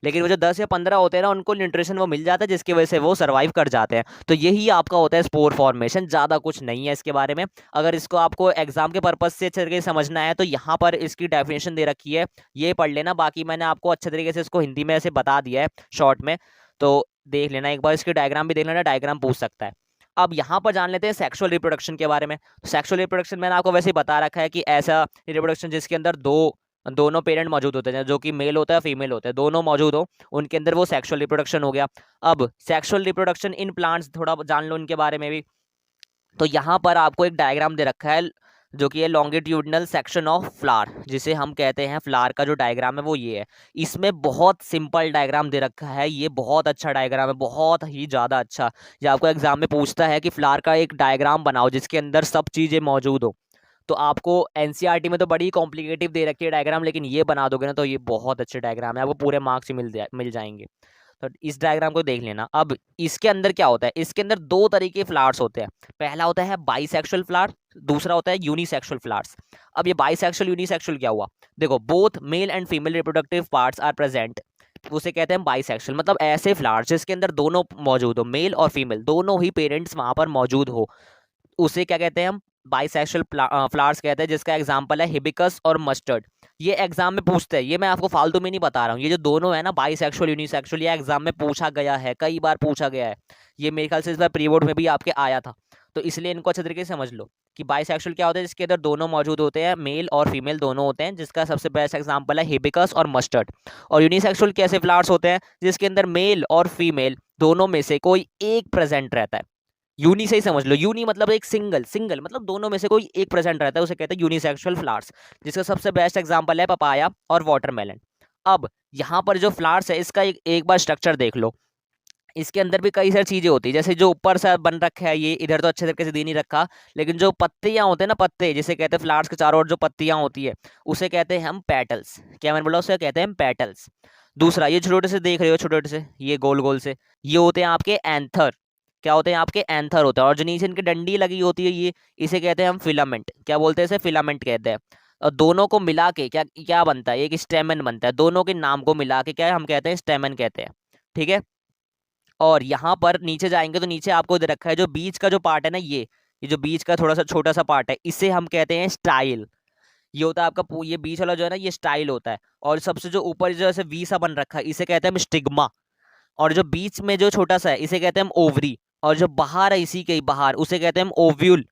लेकिन वो जो 10 या 15 होते हैं ना, उनको न्यूट्रिशन वो मिल जाता है, जिसकी वजह से वो सरवाइव कर जाते हैं। तो यही आपका होता है स्पोर फॉर्मेशन, ज़्यादा कुछ नहीं है इसके बारे में। अगर इसको आपको एग्जाम के पर्पज से अच्छे तरीके से समझना है तो यहाँ पर इसकी डेफिनेशन दे रखी है, ये पढ़ लेना। बाकी मैंने आपको अच्छे तरीके से इसको हिंदी में ऐसे बता दिया है शॉर्ट में, तो देख लेना एक बार, इसकी डायग्राम भी देख लेना, डायग्राम पूछ सकता है। अब यहाँ पर जान लेते हैं सेक्सुअल रिप्रोडक्शन के बारे में। सेक्सुअल रिप्रोडक्शन मैंने आपको वैसे ही बता रखा है कि ऐसा रिप्रोडक्शन जिसके अंदर दोनों पेरेंट मौजूद होते हैं, जो कि मेल होता है फीमेल होता है, दोनों मौजूद हो, उनके अंदर वो सेक्सुअल रिप्रोडक्शन हो गया। अब सेक्सुअल रिप्रोडक्शन इन प्लांट्स थोड़ा जान लो इनके बारे में भी। तो यहाँ पर आपको एक डायग्राम दे रखा है जो कि है लॉन्गिट्यूडनल सेक्शन ऑफ फ्लावर, जिसे हम कहते हैं फ्लावर का जो डायग्राम है वो ये है। इसमें बहुत सिंपल डायग्राम दे रखा है, ये बहुत अच्छा डायग्राम है, बहुत ही ज़्यादा अच्छा। ये आपको एग्जाम में पूछता है कि फ्लावर का एक डायग्राम बनाओ जिसके अंदर सब चीज़ें मौजूद हो, तो आपको एनसीईआरटी में तो बड़ी कॉम्प्लिकेटिव दे रखी है डायग्राम, लेकिन ये बना दोगे ना तो ये बहुत अच्छे डायग्राम है, आपको पूरे मार्क्स मिल जाएंगे। तो इस डायग्राम को देख लेना। अब इसके अंदर क्या होता है, इसके अंदर दो तरीके फ्लावर्स होते हैं। पहला होता है बाइसेक्सुअल फ्लावर, दूसरा होता है यूनिसेक्सुअल फ्लावर्स। अब ये बाइसेक्सुअल यूनिसेक्सुअल क्या हुआ, देखो both male and female reproductive parts are present, उसे कहते हैं बाइसेक्सुअल। मतलब ऐसे फ्लावर्स जिसके अंदर दोनों मौजूद हो, मेल और फीमेल दोनों ही पेरेंट्स वहां पर मौजूद हो, उसे क्या कहते हैं हम, बाइसेक्सुअल फ्लावर्स कहते हैं, जिसका एग्जांपल है हिबिस्कस और मस्टर्ड। ये एग्जाम में पूछते हैं, ये मैं आपको फालतू में नहीं बता रहा हूँ, ये जो दोनों है ना बाइसेक्सुअल यूनिसेक्सुअल, ये एग्जाम में पूछा गया है, कई बार पूछा गया है, ये मेरे ख्याल से इस बार प्री बोर्ड में भी आपके आया था। तो इसलिए इनको अच्छे तरीके से समझ लो कि बाइसेक्सुअल क्या होता है, जिसके अंदर दोनों मौजूद होते हैं, मेल और फीमेल दोनों होते हैं, जिसका सबसे बेस्ट एग्जाम्पल है हिबिस्कस और मस्टर्ड। और यूनिसेक्सुअल कैसे फ्लावर्स होते हैं, जिसके अंदर मेल और फीमेल दोनों में से कोई एक प्रेजेंट रहता है। यूनी से ही समझ लो, यूनी मतलब एक सिंगल, सिंगल मतलब दोनों में से कोई एक प्रेजेंट रहता है, उसे कहते हैं यूनिसेक्सुअल फ्लावर्स, जिसका सबसे बेस्ट एग्जांपल है पपाया और वाटरमेलन। अब यहाँ पर जो फ्लावर्स है इसका एक बार स्ट्रक्चर देख लो, इसके अंदर भी कई सारी चीजें होती है, जैसे जो ऊपर से बन रखा है, ये इधर तो अच्छे तरीके से दे नहीं रखा, लेकिन जो पत्तियां होते हैं ना, पत्ते जिसे कहते हैं फ्लावर्स के चारों ओर जो पत्तियां होती है, उसे कहते हैं हम पेटल्स। क्या मैंने बोला, उसे कहते हैं पेटल्स। दूसरा ये छोटे से देख रहे हो, छोटे छोटे से ये गोल गोल से, ये होते हैं आपके एंथर। क्या होते हैं आपके, एंथर होता है। और जो नीचे इनकी डंडी लगी होती है, ये इसे कहते हैं हम फिलामेंट। क्या बोलते हैं इसे, फिलामेंट कहते हैं। और दोनों को मिला के क्या क्या बनता है, एक स्टेमन बनता है। दोनों के नाम को मिला के क्या हम कहते हैं, स्टेमन कहते हैं। ठीक है। और यहाँ पर नीचे जाएंगे तो नीचे आपको दे रखा है जो बीच का जो पार्ट है ना, ये जो बीच का थोड़ा सा छोटा सा पार्ट है, इसे हम कहते हैं स्टाइल। ये होता है आपका ये बीच वाला जो है ना, ये स्टाइल होता है। और सबसे जो ऊपर जो ऐसे वी सा बन रखा है, इसे कहते हैं हम स्टिग्मा। और जो बीच में जो छोटा सा है, इसे कहते हैं हम ओवरी। और जो बाहर है इसी के बाहर, उसे कहते हैं हम ओव्यूल।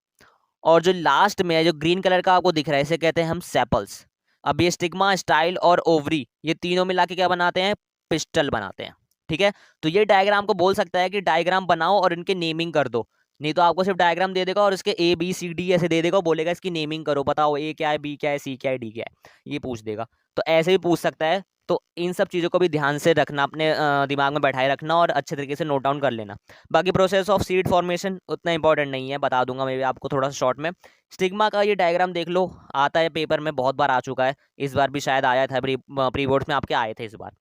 और जो लास्ट में है जो ग्रीन कलर का आपको दिख रहा है, इसे कहते हैं हम सेपल्स। अब ये स्टिग्मा, स्टाइल और ओवरी, ये तीनों मिला के क्या बनाते हैं, पिस्टल बनाते हैं। ठीक है। तो ये डायग्राम को बोल सकता है कि डायग्राम बनाओ और इनके नेमिंग कर दो, नहीं तो आपको सिर्फ डायग्राम दे देगा और इसके ए बी सी डी ऐसे दे देगा, बोलेगा इसकी नेमिंग करो, बताओ ए क्या है, बी क्या है, सी क्या है, डी क्या है, ये पूछ देगा। तो ऐसे भी पूछ सकता है। तो इन सब चीज़ों को भी ध्यान से रखना, अपने दिमाग में बैठाए रखना और अच्छे तरीके से नोट डाउन कर लेना। बाकी प्रोसेस ऑफ सीड फॉर्मेशन उतना इंपॉर्टेंट नहीं है, बता दूंगा मैं भी आपको थोड़ा सा शॉर्ट में। स्टिग्मा का ये डायग्राम देख लो, आता है पेपर में, बहुत बार आ चुका है, इस बार भी शायद आया था, प्री बोर्ड्स में आपके आए थे इस बार।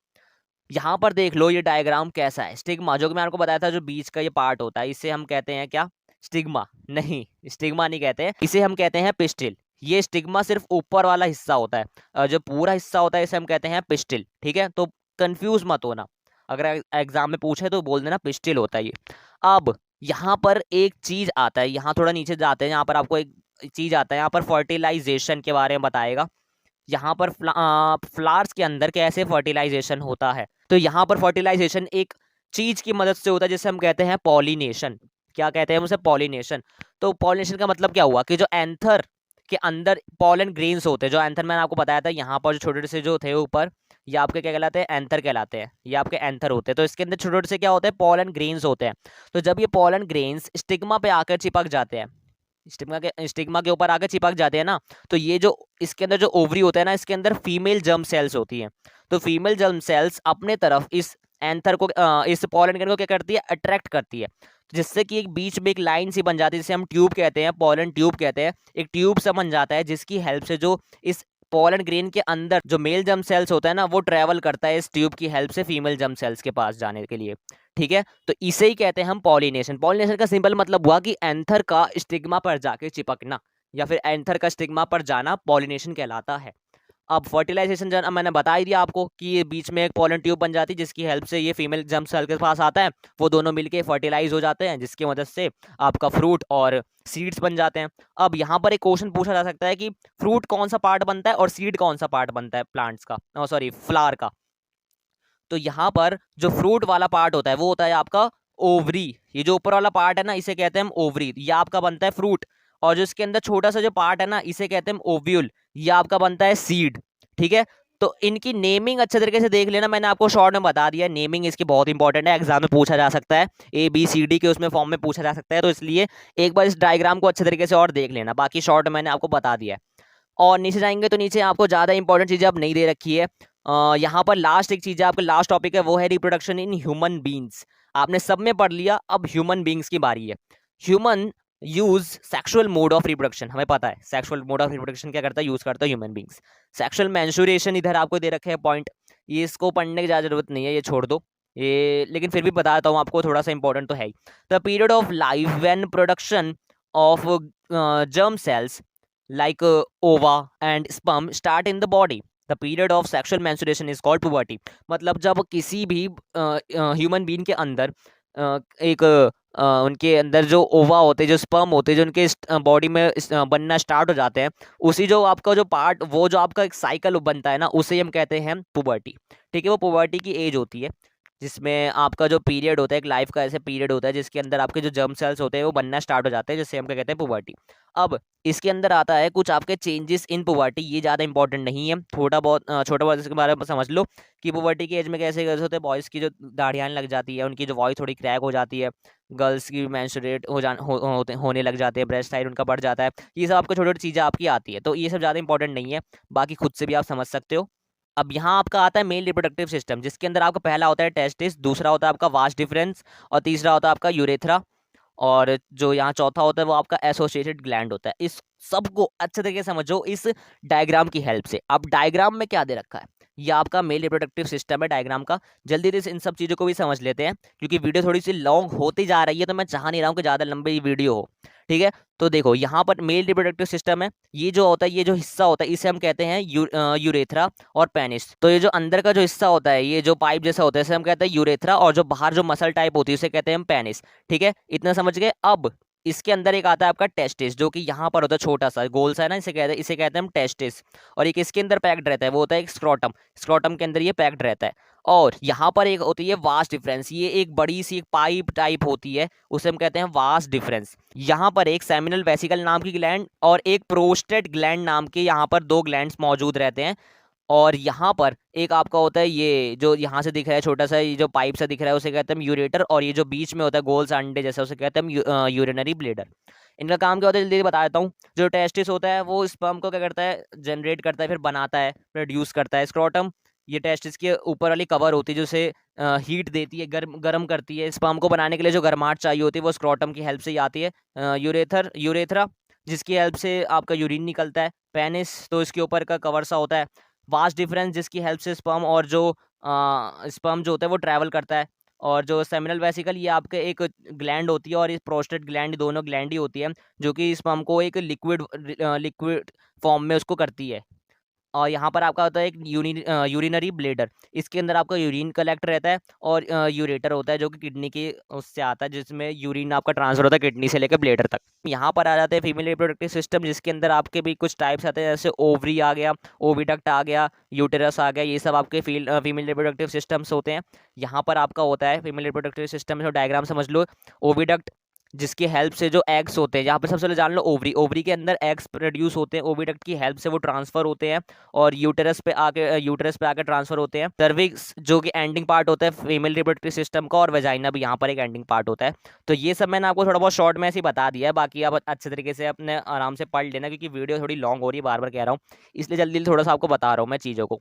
यहाँ पर देख लो ये डायग्राम कैसा है, स्टिग्मा जो कि मैं आपको बताया था, जो बीच का ये पार्ट होता है, इसे हम कहते हैं क्या, स्टिग्मा। नहीं, स्टिग्मा नहीं कहते हैं, इसे हम कहते हैं पिस्टिल। ये स्टिग्मा सिर्फ ऊपर वाला हिस्सा होता है, जो पूरा हिस्सा होता है इसे हम कहते हैं पिस्टिल। ठीक है। तो कंफ्यूज मत होना, अगर एग्जाम में पूछे तो बोल देना पिस्टिल होता है ये। अब यहाँ पर एक चीज आता है, यहाँ थोड़ा नीचे जाते हैं, यहाँ पर आपको एक चीज आता है, यहाँ पर फर्टिलाइजेशन के बारे में बताएगा। यहाँ पर फ्लावर्स के अंदर कैसे फर्टिलाइजेशन होता है, तो यहाँ पर फर्टिलाइजेशन एक चीज की मदद से होता है, जिसे हम कहते हैं पॉलिनेशन। क्या कहते हैं उसे, पॉलिनेशन। तो पॉलिनेशन का मतलब क्या हुआ कि जो एंथर के अंदर पॉलन ग्रेन्स होते हैं। जो एंथर मैंने आपको बताया था, यहाँ पर जो छोटे से जो थे ऊपर, ये आपके क्या कहलाते हैं, एंथर कहलाते हैं, ये आपके एंथर होते हैं। तो इसके अंदर छोटे छोटे से क्या होते हैं, पॉलन ग्रेन्स होते हैं। तो जब ये पॉलन ग्रेन्स स्टिग्मा पे आकर चिपक जाते हैं, स्टिग्मा के ऊपर आकर चिपक जाते हैं ना, तो ये जो इसके अंदर जो ओवरी होता है ना, इसके अंदर फीमेल जर्म सेल्स होती हैं। तो फीमेल जर्म सेल्स अपने तरफ इस एंथर को, इस पॉलन ग्रेन को क्या करती है, अट्रैक्ट करती है, जिससे कि एक बीच में एक लाइन सी बन जाती है, जिसे हम ट्यूब कहते हैं, पॉलन ट्यूब कहते हैं। एक ट्यूब सा बन जाता है, जिसकी हेल्प से जो इस पॉलन ग्रेन के अंदर जो मेल जर्म सेल्स होता है ना, वो ट्रेवल करता है इस ट्यूब की हेल्प से फीमेल जर्म सेल्स के पास जाने के लिए। ठीक है, तो इसे ही कहते हैं हम पॉलिनेशन। पॉलिनेशन का सिंपल मतलब हुआ कि एंथर का स्टिग्मा पर जाके चिपकना, या फिर एंथर का स्टिग्मा पर जाना पॉलिनेशन कहलाता है। अब फर्टिलाइजेशन जो मैंने बता ही दिया आपको कि ये बीच में एक पॉलन ट्यूब बन जाती है, जिसकी हेल्प से ये फीमेल जर्म सेल के पास आता है, वो दोनों मिलके फर्टिलाइज हो जाते हैं, जिसकी मदद से आपका फ्रूट और सीड्स बन जाते हैं। अब यहाँ पर एक क्वेश्चन पूछा जा सकता है कि फ्रूट कौन सा पार्ट बनता है और सीड कौन सा पार्ट बनता है प्लांट्स का, सॉरी फ्लावर का। तो यहाँ पर जो फ्रूट वाला पार्ट होता है वो होता है आपका ओवरी। ये जो ऊपर वाला पार्ट है ना, इसे कहते हैं हम ओवरी, ये आपका बनता है फ्रूट। और जो इसके अंदर छोटा सा जो पार्ट है ना, इसे कहते हैं ओव्यूल, ये आपका बनता है सीड। ठीक है, तो इनकी नेमिंग अच्छे तरीके से देख लेना, मैंने आपको शॉर्ट में बता दिया। नेमिंग इसकी बहुत इंपॉर्टेंट है, एग्जाम में पूछा जा सकता है, ABCD के उसमें फॉर्म में पूछा जा सकता है। तो इसलिए एक बार इस डायग्राम को अच्छे तरीके से और देख लेना, बाकी शॉर्ट मैंने आपको बता दिया है। और नीचे जाएंगे तो नीचे आपको ज़्यादा इंपॉर्टेंट चीज़ें अब नहीं दे रखी है। यहाँ पर लास्ट एक चीज़ है, आपका लास्ट टॉपिक है, वो है रिप्रोडक्शन इन ह्यूमन बींग्स। आपने सब में पढ़ लिया, अब ह्यूमन बींग्स की बारी है। Human use sexual mode of reproduction, हमें पता है सेक्सुअल मोड ऑफ रिप्रोडक्शन क्या करता है, यूज करता है ह्यूमन बींग्स। सेक्सुअल मेंस्ट्रुएशन इधर आपको दे रखे हैं पॉइंट, ये इसको पढ़ने की ज़्यादा जरूरत नहीं है, ये छोड़ दो ये, लेकिन फिर भी बताता हूँ आपको, थोड़ा सा इंपॉर्टेंट तो है ही। The period of life when production of germ cells like ova and sperm start in the body. The period of sexual menstruation is called puberty. मतलब जब किसी भी ह्यूमन बीइंग के अंदर एक उनके अंदर जो ओवा होते हैं, जो स्पर्म होते हैं, जो उनके बॉडी में बनना स्टार्ट हो जाते हैं, उसी जो आपका जो पार्ट, वो जो आपका एक साइकिल बनता है ना, उसे हम कहते हैं पुबर्टी। ठीक है, वो पुबर्टी की एज होती है, जिसमें आपका जो पीरियड होता है, एक लाइफ का ऐसे पीरियड होता है जिसके अंदर आपके जो जर्म सेल्स होते हैं वो बनना स्टार्ट हो जाते हैं, जिससे हम क्या कहते हैं, पुबर्टी। अब इसके अंदर आता है कुछ आपके चेंजेस इन पुबर्टी, ये ज़्यादा इंपॉर्टेंट नहीं है, छोटा बहुत इसके बारे में समझ लो कि पुबर्टी की एज में कैसे कैसे होते हैं। बॉयज़ की जो दाढ़ियाँ लग जाती है, उनकी जो वॉइस थोड़ी क्रैक हो जाती है, गर्ल्स की मेंस्ट्रुएट होने लग जाते हैं, ब्रेस्ट साइज उनका बढ़ जाता है, ये सब आपको छोटी छोटी चीज़ें आपकी आती है। तो ये सब ज़्यादा इंपॉर्टेंट नहीं है, बाकी खुद से भी आप समझ सकते हो। अब यहाँ आपका आता है मेल रिप्रोडक्टिव सिस्टम, जिसके अंदर आपका पहला होता है टेस्टिस, दूसरा होता है आपका वास डिफरेंस, और तीसरा होता है आपका यूरेथ्रा, और जो यहाँ चौथा होता है वो आपका एसोसिएटेड ग्लैंड होता है। इस सबको अच्छे तरीके से समझो इस डायग्राम की हेल्प से। अब डायग्राम में क्या दे रखा है, ये आपका मेल रिप्रोडक्टिव सिस्टम है डायग्राम का। जल्दी से इन सब चीज़ों को भी समझ लेते हैं, क्योंकि वीडियो थोड़ी सी लॉन्ग होती जा रही है, तो मैं चाह नहीं रहा हूँ कि ज़्यादा लंबी वीडियो हो। ठीक है, तो देखो यहाँ पर मेल रिप्रोडक्टिव सिस्टम है, ये जो होता है, ये जो हिस्सा होता है, इसे हम कहते हैं यूरेथ्रा और पेनिस। तो ये जो अंदर का जो हिस्सा होता है, ये जो पाइप जैसा होता है, इसे हम कहते हैं यूरेथ्रा, और जो बाहर जो मसल टाइप होती है उसे कहते हैं हम पेनिस। ठीक है, इतना समझ गए। अब इसके अंदर एक आता है आपका टेस्टिस, जो कि यहाँ पर होता है, छोटा सा गोल सा है ना, इसे कहते हैं हम टेस्टिस। और एक इसके अंदर पैक्ड रहता है, वो होता है एक स्क्रोटम, स्क्रोटम के अंदर ये पैक्ड रहता है। और यहाँ पर एक होती है वास डिफरेंस, ये एक बड़ी सी एक पाइप टाइप होती है, उसे हम कहते हैं वास डिफरेंस। यहाँ पर एक सेमिनल वेसिकल नाम की ग्लैंड और एक प्रोस्टेट ग्लैंड नाम के यहाँ पर दो ग्लैंड्स मौजूद रहते हैं। और यहाँ पर एक आपका होता है, ये जो यहाँ से दिख रहा है छोटा सा, ये जो पाइप सा दिख रहा है, उसे कहते हैं यूरेटर। और ये जो बीच में होता है गोल सा अंडे जैसा, उसे कहते हैं यूरिनरी ब्लेडर। इनका काम क्या होता है, जल्दी बता देता हूँ। जो टेस्टिस होता है वो स्पर्म को क्या करता है, जनरेट करता है, फिर बनाता है, प्रोड्यूस करता है। स्क्रोटम, ये टेस्टिस के ऊपर वाली कवर होती है, जो उसे हीट देती है, गर्म करती है। स्पर्म को बनाने के लिए जो गर्माहट चाहिए होती है, वो स्क्रोटम की हेल्प से ही आती है। यूरेथ्रा, जिसकी हेल्प से आपका यूरिन निकलता है। पेनिस, तो इसके ऊपर का कवर सा होता है। वास डिफरेंस, जिसकी हेल्प से स्पर्म और जो स्पर्म जो होता है वो ट्रैवल करता है। और जो सेमिनल वेसिकल, ये आपके एक ग्लैंड होती है, और इस प्रोस्टेट ग्लैंड, दोनों ग्लैंड ही होती है, जो कि स्पर्म को एक लिक्विड फॉर्म में उसको करती है। और यहाँ पर आपका होता है एक यूरिनरी ब्लेडर, इसके अंदर आपका यूरिन कलेक्ट रहता है। और यूरेटर होता है, जो कि किडनी के उससे आता है, जिसमें यूरिन आपका ट्रांसफर होता है किडनी से लेकर ब्लेडर तक। यहाँ पर आ जाते हैं फीमेल रिप्रोडक्टिव सिस्टम, जिसके अंदर आपके भी कुछ टाइप्स आते हैं, जैसे ओवरी आ गया, ओविडक्ट आ गया, यूटेरस आ गया, ये सब आपके फीमेल रिप्रोडक्टिव सिस्टम्स होते हैं। यहाँ पर आपका होता है फीमेल रिप्रोडक्टिव सिस्टम में, डायग्राम समझ लो। ओविडक्ट जिसकी हेल्प से जो एग्स होते हैं, यहाँ पे सबसे पहले जान लो ओवरी, ओवरी के अंदर एग्स प्रोड्यूस होते हैं, ओविडक्ट की हेल्प से वो ट्रांसफर होते हैं और यूटेरस पे आके ट्रांसफर होते हैं। सर्विक्स जो कि एंडिंग पार्ट होता है फीमेल रिप्रोडक्टिव सिस्टम का, और वेजाइना भी यहाँ पर एक एंडिंग पार्ट होता है। तो ये सब मैंने आपको थोड़ा बहुत शॉर्ट में ऐसे ही बता दिया है, बाकी आप अच्छे तरीके से अपने आराम से पढ़ लेना, क्योंकि वीडियो थोड़ी लॉन्ग हो रही है, बार बार कह रहा हूँ, इसलिए जल्दी थोड़ा सा आपको बता रहा हूँ मैं चीज़ों को।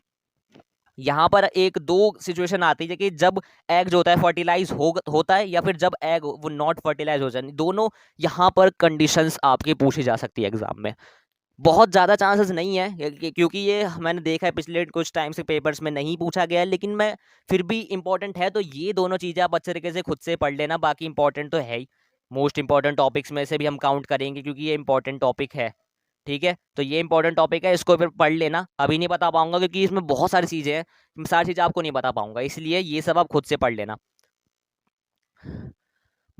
यहाँ पर एक दो सिचुएशन आती है कि जब एग जो होता है फर्टिलाइज होता है, या फिर जब एग वो नॉट फर्टिलाइज हो जाए, दोनों यहाँ पर कंडीशंस आपकी पूछी जा सकती है एग्जाम में। बहुत ज़्यादा चांसेस नहीं है क्योंकि ये मैंने देखा है पिछले कुछ टाइम से पेपर्स में नहीं पूछा गया है, लेकिन मैं फिर भी इंपॉर्टेंट है तो ये दोनों चीज़ें आप अच्छे तरीके से खुद से पढ़ लेना। बाकी इंपॉर्टेंट तो है ही, मोस्ट इंपॉर्टेंट टॉपिक्स में से भी हम काउंट करेंगे क्योंकि ये इंपॉर्टेंट टॉपिक है। ठीक है, तो ये इंपॉर्टेंट टॉपिक है, इसको फिर पढ़ लेना। अभी नहीं बता पाऊंगा क्योंकि इसमें बहुत सारी चीज़ें हैं, सारी चीज़ें आपको नहीं बता पाऊंगा, इसलिए ये सब आप खुद से पढ़ लेना।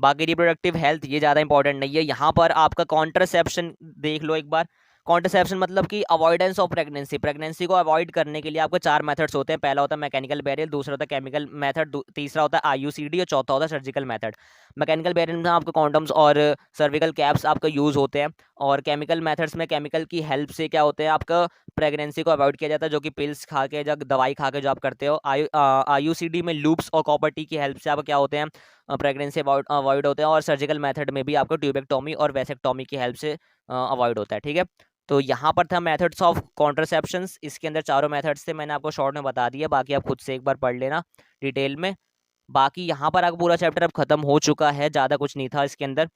बाकी रिप्रोडक्टिव हेल्थ ये ज़्यादा इंपॉर्टेंट नहीं है। यहाँ पर आपका कॉन्ट्रासेप्शन देख लो एक बार। कॉन्ट्रासेप्शन मतलब कि अवॉइडेंस ऑफ प्रेगनेंसी, प्रेगनेंसी को अवॉइड करने के लिए आपको 4 मेथड्स होते हैं। पहला होता है मैकेनिकल बैरियर, दूसरा होता है केमिकल मेथड, तीसरा होता है IUCD और चौथा होता है सर्जिकल मेथड। मैकेनिकल बैरियर में आपको कॉन्डम्स और सर्विकल कैप्स आपका यूज़ होते हैं, और केमिकल मेथड्स में केमिकल की हेल्प से क्या होते हैं आपका प्रेगनेंसी को अवॉइड किया जाता है, जो कि पिल्स खा के जब दवाई खा के जो आप करते हो। IUCD में लूप्स और कॉपर टी की हेल्प से आपका क्या होते हैं प्रेगनेंसी अवॉइड होते हैं, और सर्जिकल मेथड में भी आपको ट्यूबेक्टोमी और वेसेक्टोमी की हेल्प से अवॉइड होता है। ठीक है, तो यहाँ पर था मेथड्स ऑफ कॉन्ट्रासेप्शंस, इसके अंदर चारों मेथड्स थे, मैंने आपको शॉर्ट में बता दिया, बाकी आप खुद से एक बार पढ़ लेना डिटेल में। बाकी यहाँ पर आपका पूरा चैप्टर अब खत्म हो चुका है, ज़्यादा कुछ नहीं था इसके अंदर।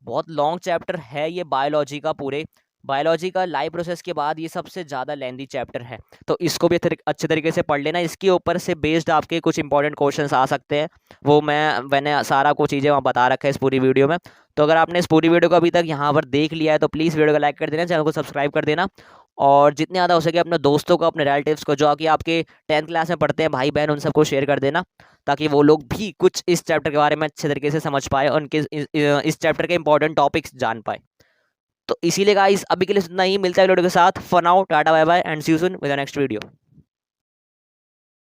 बहुत लॉन्ग चैप्टर है ये बायोलॉजी का, पूरे बायोलॉजी का लाइव प्रोसेस के बाद ये सबसे ज़्यादा लेंथी चैप्टर है, तो इसको भी अच्छे तरीके से पढ़ लेना। इसके ऊपर से बेस्ड आपके कुछ इंपॉर्टेंट क्वेश्चंस आ सकते हैं, वो मैंने सारा कुछ चीज़ें वहाँ बता रखा है इस पूरी वीडियो में। तो अगर आपने इस पूरी वीडियो को अभी तक यहाँ पर देख लिया है तो प्लीज़ वीडियो को लाइक कर देना, चैनल को सब्सक्राइब कर देना, और जितने ज़्यादा हो सके अपने दोस्तों को, अपने रिलेटिव्स को जो कि आपके 10th क्लास में पढ़ते हैं, भाई बहन, उन सबको शेयर कर देना, ताकि वो लोग भी कुछ इस चैप्टर के बारे में अच्छे तरीके से समझ पाए और उनके इस चैप्टर के इंपॉर्टेंट टॉपिक्स जान पाए। तो इसीलिए गाइस अभी के लिए इतना ही, मिलता है वीडियो के साथ। For now tata bye bye and see you soon with the next video.